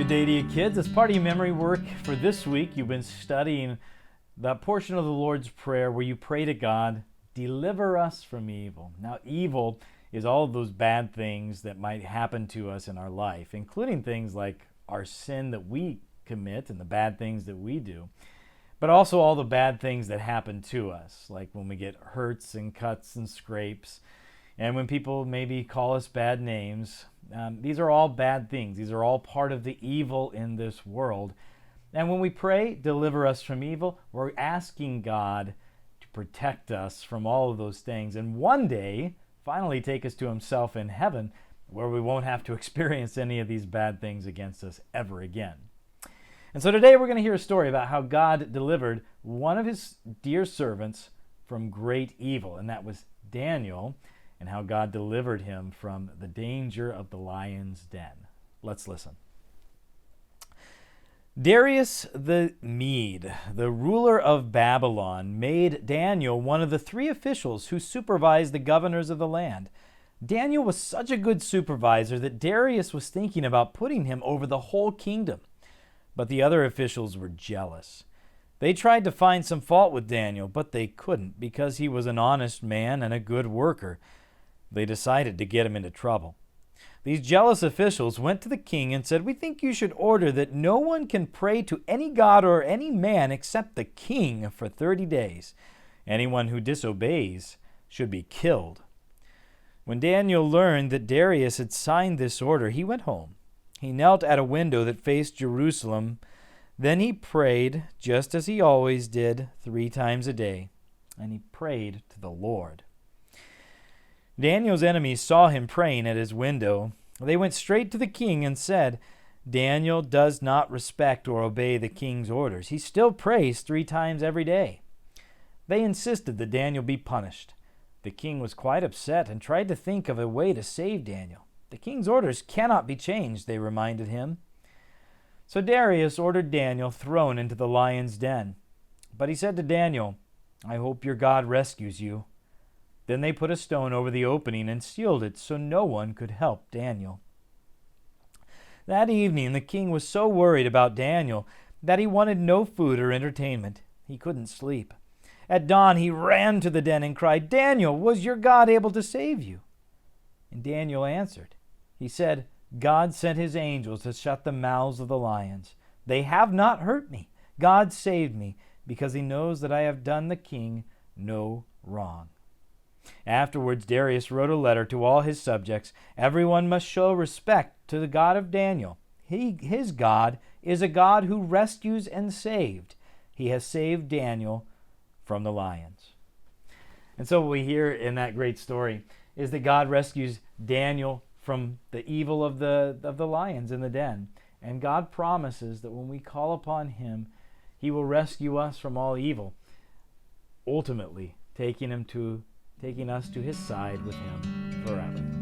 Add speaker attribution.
Speaker 1: Good day to you, kids. As part of your memory work for this week, you've been studying that portion of the Lord's Prayer where you pray to God, deliver us from evil. Now, evil is all of those bad things that might happen to us in our life, including things like our sin that we commit and the bad things that we do, but also all the bad things that happen to us, like when we get hurts and cuts and scrapes, and when people maybe call us bad names. These are all bad things. These are all part of the evil in this world. And when we pray, deliver us from evil, we're asking God to protect us from all of those things and one day finally take us to himself in heaven, where we won't have to experience any of these bad things against us ever again. And so today we're going to hear a story about how God delivered one of his dear servants from great evil, and that was Daniel, and how God delivered him from the danger of the lion's den. Let's listen. Darius the Mede, the ruler of Babylon, made Daniel one of the 3 officials who supervised the governors of the land. Daniel was such a good supervisor that Darius was thinking about putting him over the whole kingdom. But the other officials were jealous. They tried to find some fault with Daniel, but they couldn't because he was an honest man and a good worker. They decided to get him into trouble. These jealous officials went to the king and said, "We think you should order that no one can pray to any god or any man except the king for 30 days. Anyone who disobeys should be killed." When Daniel learned that Darius had signed this order, he went home. He knelt at a window that faced Jerusalem. Then he prayed, just as he always did, 3 times a day. And he prayed to the Lord. Daniel's enemies saw him praying at his window. They went straight to the king and said, "Daniel does not respect or obey the king's orders. He still prays 3 times every day." They insisted that Daniel be punished. The king was quite upset and tried to think of a way to save Daniel. "The king's orders cannot be changed," they reminded him. So Darius ordered Daniel thrown into the lion's den. But he said to Daniel, "I hope your God rescues you." Then they put a stone over the opening and sealed it so no one could help Daniel. That evening the king was so worried about Daniel that he wanted no food or entertainment. He couldn't sleep. At dawn he ran to the den and cried, "Daniel, was your God able to save you?" And Daniel answered. He said, "God sent his angels to shut the mouths of the lions. They have not hurt me. God saved me because he knows that I have done the king no wrong." Afterwards, Darius wrote a letter to all his subjects. Everyone must show respect to the God of Daniel. His God is a God who rescues and saved. He has saved Daniel from the lions. And so what we hear in that great story is that God rescues Daniel from the evil of the lions in the den. And God promises that when we call upon him, he will rescue us from all evil, ultimately taking us to his side with him forever.